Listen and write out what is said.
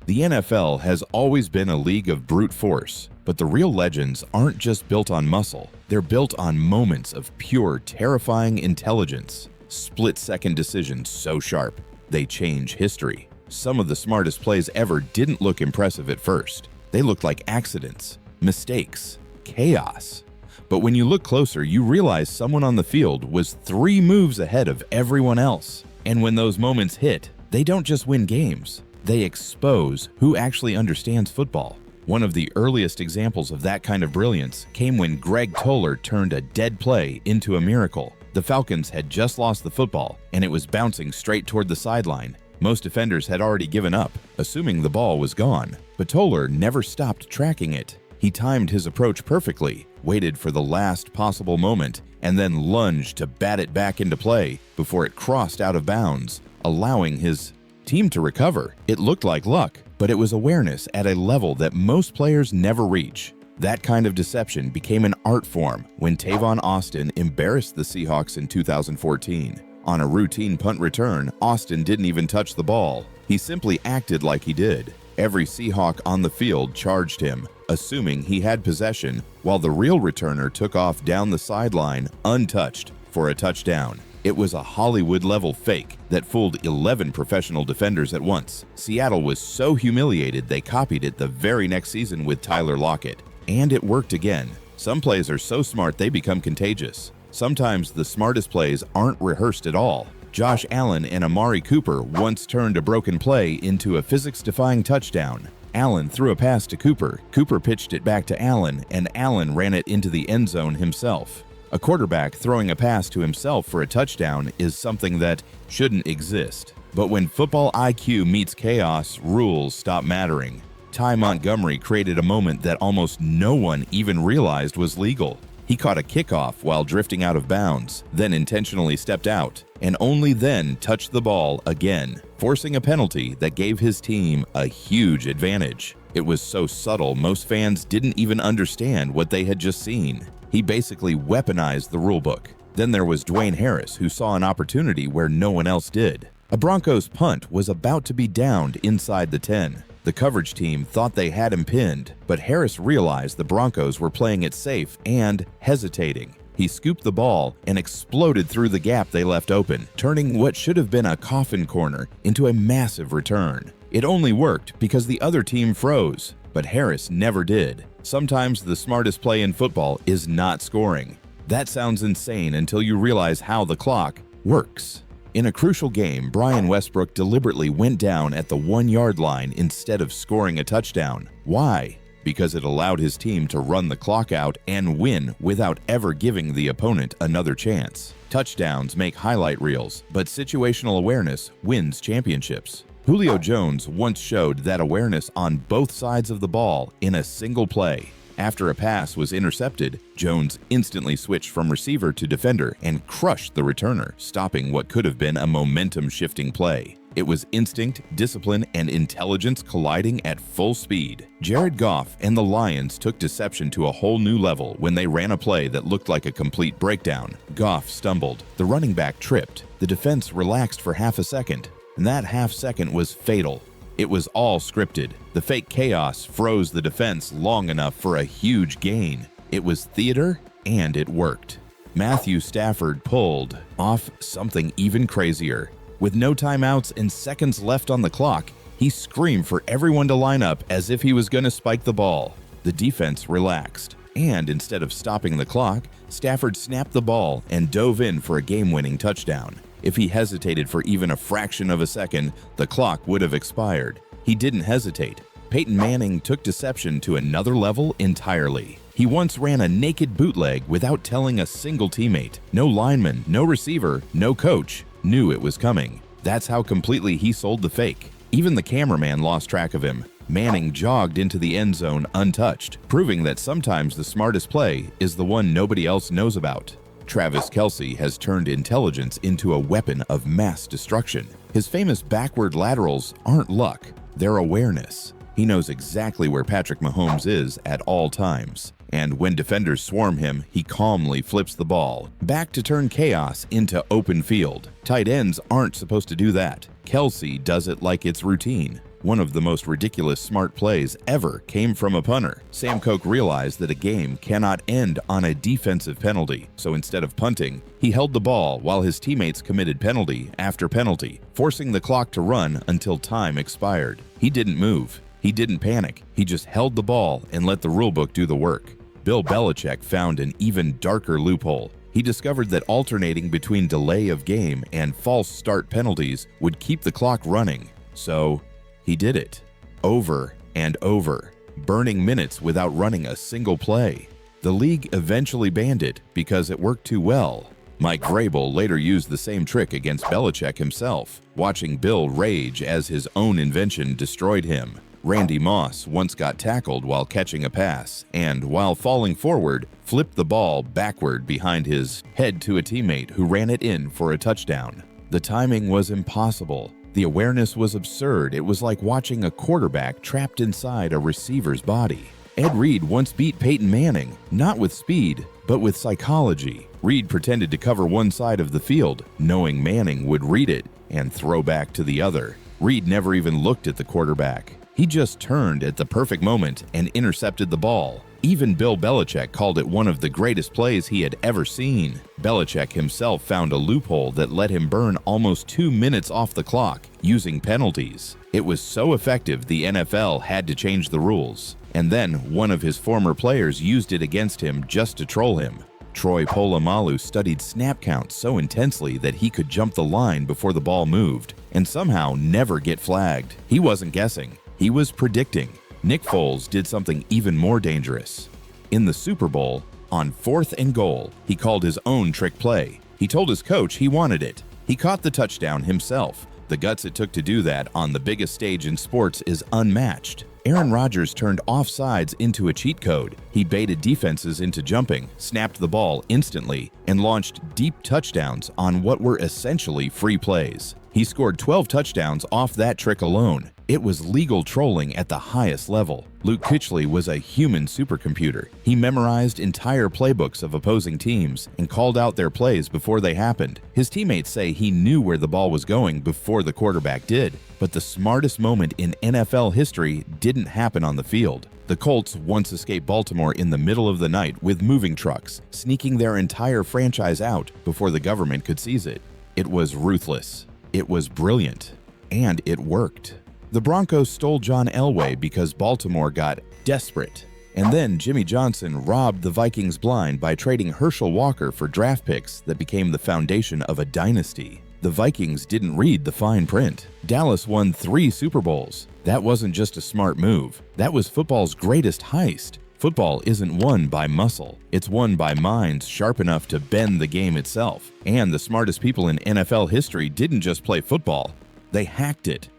The NFL has always been a league of brute force, but the real legends aren't just built on muscle. They're built on moments of pure, terrifying intelligence. Split-second decisions so sharp, they change history. Some of the smartest plays ever didn't look impressive at first. They looked like accidents, mistakes, chaos. But when you look closer, you realize someone on the field was 3 moves ahead of everyone else. And when those moments hit, they don't just win games. They expose who actually understands football. One of the earliest examples of that kind of brilliance came when Greg Toler turned a dead play into a miracle. The Falcons had just lost the football, and it was bouncing straight toward the sideline. Most defenders had already given up, assuming the ball was gone. But Toler never stopped tracking it. He timed his approach perfectly, waited for the last possible moment, and then lunged to bat it back into play before it crossed out of bounds, allowing his team to recover. It looked like luck, but it was awareness at a level that most players never reach. That kind of deception became an art form when Tavon Austin embarrassed the Seahawks in 2014. On a routine punt return, Austin didn't even touch the ball. He simply acted like he did. Every Seahawk on the field charged him, assuming he had possession, while the real returner took off down the sideline untouched for a touchdown. It was a Hollywood-level fake that fooled 11 professional defenders at once. Seattle was so humiliated they copied it the very next season with Tyler Lockett. And it worked again. Some plays are so smart they become contagious. Sometimes the smartest plays aren't rehearsed at all. Josh Allen and Amari Cooper once turned a broken play into a physics-defying touchdown. Allen threw a pass to Cooper, Cooper pitched it back to Allen, and Allen ran it into the end zone himself. A quarterback throwing a pass to himself for a touchdown is something that shouldn't exist. But when football IQ meets chaos, rules stop mattering. Ty Montgomery created a moment that almost no one even realized was legal. He caught a kickoff while drifting out of bounds, then intentionally stepped out, and only then touched the ball again, forcing a penalty that gave his team a huge advantage. It was so subtle most fans didn't even understand what they had just seen. He basically weaponized the rulebook. Then there was Dwayne Harris, who saw an opportunity where no one else did. A Broncos punt was about to be downed inside the 10. The coverage team thought they had him pinned, but Harris realized the Broncos were playing it safe and hesitating. He scooped the ball and exploded through the gap they left open, turning what should have been a coffin corner into a massive return. It only worked because the other team froze, but Harris never did. Sometimes the smartest play in football is not scoring. That sounds insane until you realize how the clock works. In a crucial game, Westbrook deliberately went down at the 1-yard line instead of scoring a touchdown. Why? Because it allowed his team to run the clock out and win without ever giving the opponent another chance. Touchdowns make highlight reels, but situational awareness wins championships. Julio Jones once showed that awareness on both sides of the ball in a single play. After a pass was intercepted, Jones instantly switched from receiver to defender and crushed the returner, stopping what could have been a momentum-shifting play. It was instinct, discipline, and intelligence colliding at full speed. Jared Goff and the Lions took deception to a whole new level when they ran a play that looked like a complete breakdown. Goff stumbled, the running back tripped, the defense relaxed for half a second, and that half second was fatal. It was all scripted. The fake chaos froze the defense long enough for a huge gain. It was theater, and it worked. Matthew Stafford pulled off something even crazier. With no timeouts and seconds left on the clock, he screamed for everyone to line up as if he was going to spike the ball. The defense relaxed, and instead of stopping the clock, Stafford snapped the ball and dove in for a game-winning touchdown. If he hesitated for even a fraction of a second, the clock would have expired. He didn't hesitate. Peyton Manning took deception to another level entirely. He once ran a naked bootleg without telling a single teammate. No lineman, no receiver, no coach knew it was coming. That's how completely he sold the fake. Even the cameraman lost track of him. Manning jogged into the end zone untouched, proving that sometimes the smartest play is the one nobody else knows about. Travis Kelce has turned intelligence into a weapon of mass destruction. His famous backward laterals aren't luck, they're awareness. He knows exactly where Patrick Mahomes is at all times. And when defenders swarm him, he calmly flips the ball back to turn chaos into open field. Tight ends aren't supposed to do that. Kelce does it like it's routine. One of the most ridiculous smart plays ever came from a punter. Sam Koch realized that a game cannot end on a defensive penalty, so instead of punting, he held the ball while his teammates committed penalty after penalty, forcing the clock to run until time expired. He didn't move. He didn't panic. He just held the ball and let the rulebook do the work. Bill Belichick found an even darker loophole. He discovered that alternating between delay of game and false start penalties would keep the clock running. So he did it over and over, burning minutes without running a single play. The league eventually banned it because it worked too well. Mike Vrabel later used the same trick against Belichick himself, watching Bill rage as his own invention destroyed him. Randy Moss once got tackled while catching a pass and, while falling forward, flipped the ball backward behind his head to a teammate who ran it in for a touchdown. The timing was impossible. The awareness was absurd. It was like watching a quarterback trapped inside a receiver's body. Ed Reed once beat Peyton Manning, not with speed, but with psychology. Reed pretended to cover one side of the field, knowing Manning would read it and throw back to the other. Reed never even looked at the quarterback. He just turned at the perfect moment and intercepted the ball. Even Bill Belichick called it one of the greatest plays he had ever seen. Belichick himself found a loophole that let him burn almost 2 minutes off the clock using penalties. It was so effective the NFL had to change the rules. And then one of his former players used it against him just to troll him. Troy Polamalu studied snap counts so intensely that he could jump the line before the ball moved and somehow never get flagged. He wasn't guessing. He was predicting. Nick Foles did something even more dangerous. In the Super Bowl, on 4th and goal, he called his own trick play. He told his coach he wanted it. He caught the touchdown himself. The guts it took to do that on the biggest stage in sports is unmatched. Aaron Rodgers turned offsides into a cheat code. He baited defenses into jumping, snapped the ball instantly, and launched deep touchdowns on what were essentially free plays. He scored 12 touchdowns off that trick alone. It was legal trolling at the highest level. Luke Kuechly was a human supercomputer. He memorized entire playbooks of opposing teams and called out their plays before they happened. His teammates say he knew where the ball was going before the quarterback did. But the smartest moment in NFL history didn't happen on the field. The Colts once escaped Baltimore in the middle of the night with moving trucks, sneaking their entire franchise out before the government could seize it. It was ruthless. It was brilliant. And it worked. The Broncos stole John Elway because Baltimore got desperate. And then Jimmy Johnson robbed the Vikings blind by trading Herschel Walker for draft picks that became the foundation of a dynasty. The Vikings didn't read the fine print. Dallas won 3 Super Bowls. That wasn't just a smart move. That was football's greatest heist. Football isn't won by muscle. It's won by minds sharp enough to bend the game itself. And the smartest people in NFL history didn't just play football. They hacked it.